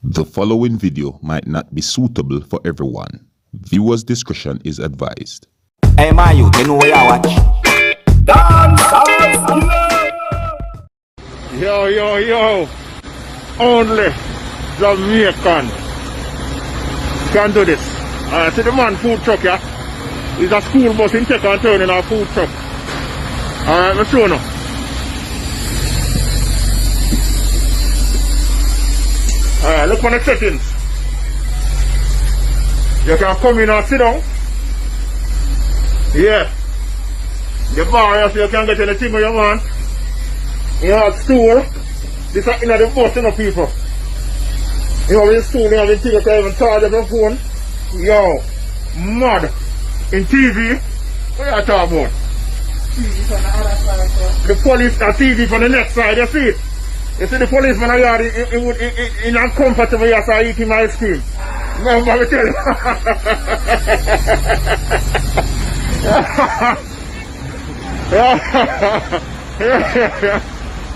The following video might not be suitable for everyone. Viewers' discretion is advised. Hey man, you know where I watch? Dancehall. Yo. Only Jamaican can do this. See the man food truck, yeah? He's a school bus in take and turn in a food truck. Alright, let's show now. Alright, look for the settings. You can come in and sit down. Yeah. The bar here, so you can get anything you want. You have stool. This is in the bus, you know, people. You have the stool, you have the thing, you can even charge your phone. Yo, mad. In TV, what are you talking about? TV on the other side, sir. The police are TV on the next side, you see it? You see the policeman are yard in uncomfortable here, so I eat him ice cream. Remember me tell you.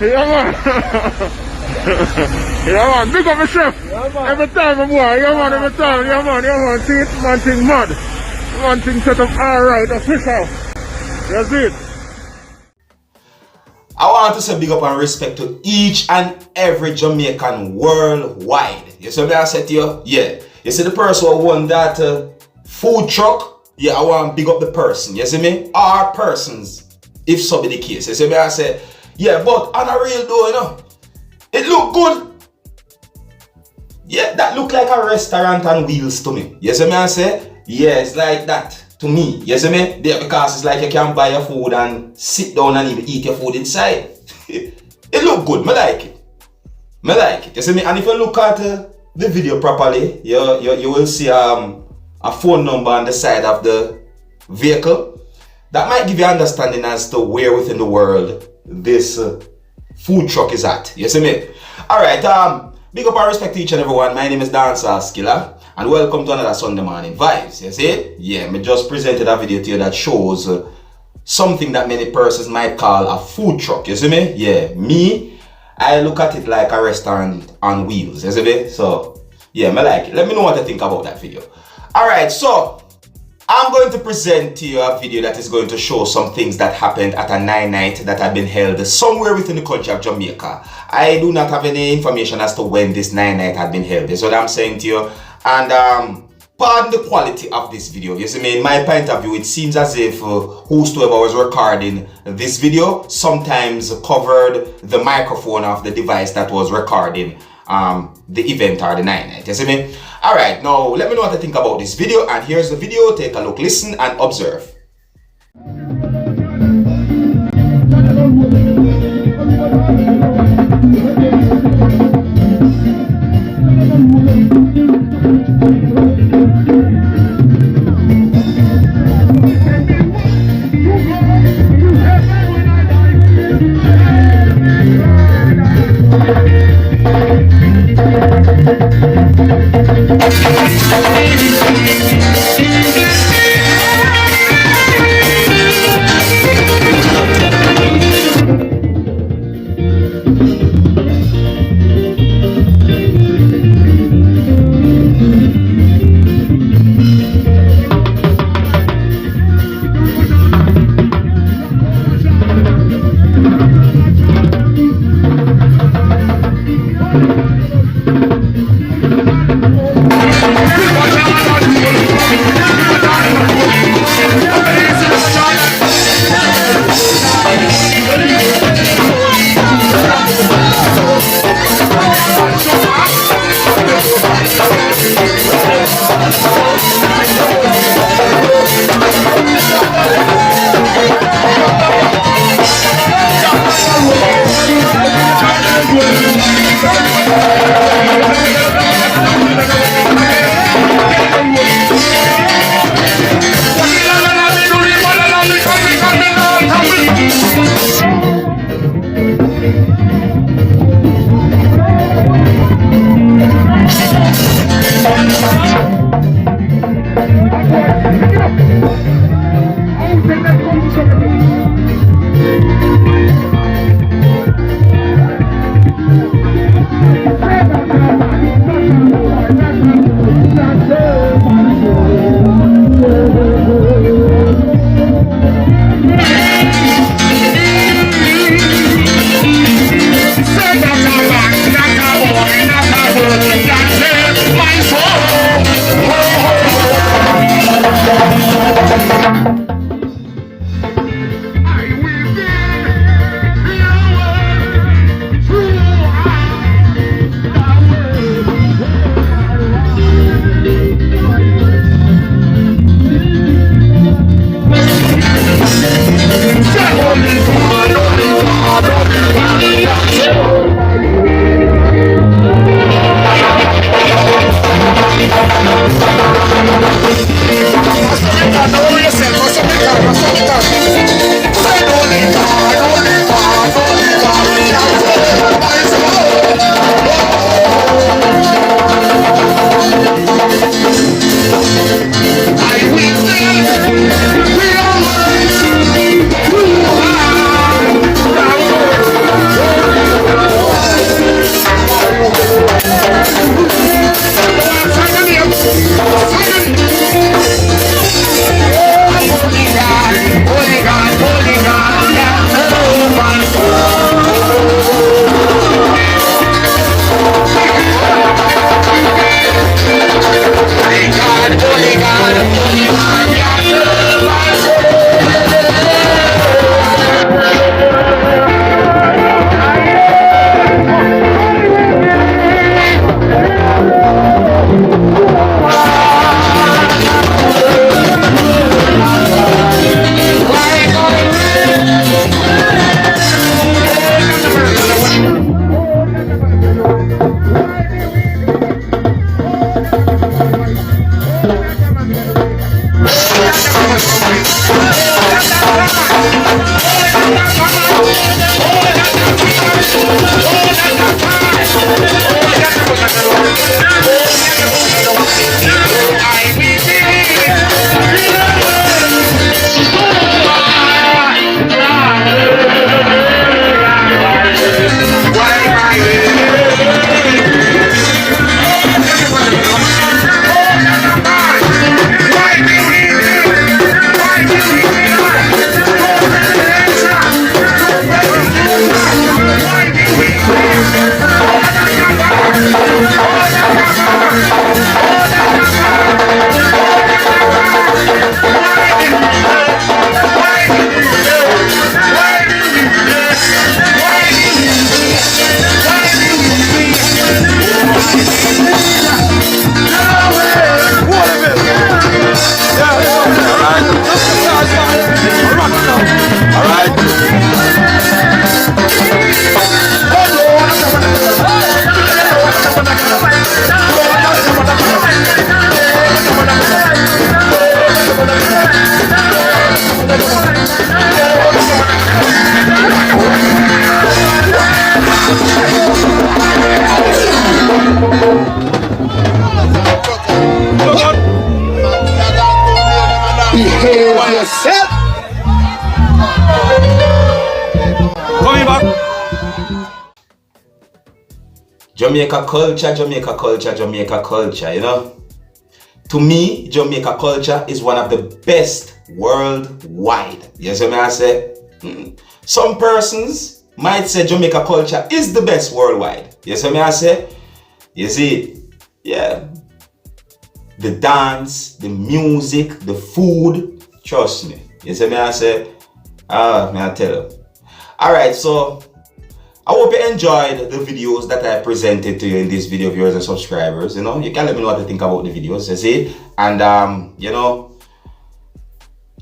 Yeah, man. Yeah, man. Big up myself. Yeah, man. Every time I'm boy. Yeah, man. Every time. Yeah, man. See it? Man thing mad. One thing set up alright. Official. That's it. I want to say big up and respect to each and every Jamaican worldwide. You see what I said to you? Yeah. You see the person who won that food truck? Yeah, I want to big up the person. You see me? Our persons, if so be the case. You see what I said? Yeah, but on a real though, you know, it look good. Yeah, that look like a restaurant on wheels to me. You see me I say? Yeah, it's like that to me. You see me? Yeah, because it's like you can buy your food and sit down and even eat your food inside. It look good. Me like it. Me like it. You see me? And if you look at the video properly, you will see a phone number on the side of the vehicle. That might give you understanding as to where within the world this food truck is at. You see me? Alright, big up and respect to each and everyone. My name is Dancehall Skilla and welcome to another Sunday morning vibes. You see? Yeah, me just presented a video to you that shows something that many persons might call a food truck. You see me? Yeah, me, I look at it like a restaurant on wheels. You see me? So, yeah, me like it. Let me know what you think about that video. Alright, so I'm going to present to you a video that is going to show some things that happened at a night that had been held somewhere within the country of Jamaica. I do not have any information as to when this night had been held. That's what I'm saying to you. And pardon the quality of this video. You see me, in my point of view, it seems as if whosoever was recording this video sometimes covered the microphone of the device that was recording the event or the night. You see me? Alright, now let me know what you think about this video, and here's the video. Take a look, listen and observe. Jamaica culture, Jamaica culture, Jamaica culture, you know. To me, Jamaica culture is one of the best worldwide. Yes, what I say? Some persons might say Jamaica culture is the best worldwide. Yes, what I say? You see, yeah. The dance, the music, the food, trust me. You see me I say? May I tell you. Alright, so I hope you enjoyed the videos that I presented to you in this video, viewers and subscribers. You know, you can let me know what you think about the videos, you see? And you know,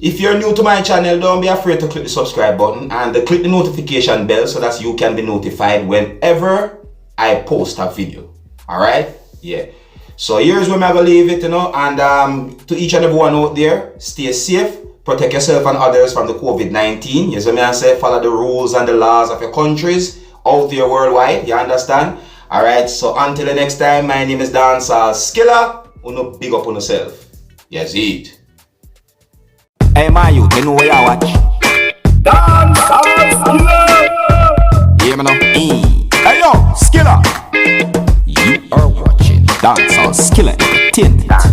if you're new to my channel, don't be afraid to click the subscribe button and click the notification bell so that you can be notified whenever I post a video. Alright? Yeah. So here's where I'm gonna leave it, you know, and to each and everyone out there, stay safe, protect yourself and others from the COVID-19. You see me I say, follow the rules and the laws of your countries out there worldwide, you understand? Alright, so until the next time, my name is Dancehall Skilla. Uno big up on yourself. Yes, it. Hey my youth, you know where you watch? Dancehall Skilla. Yeah, man. Hey yo, Skilla. You are watching Dancehall Skilla Entertainment.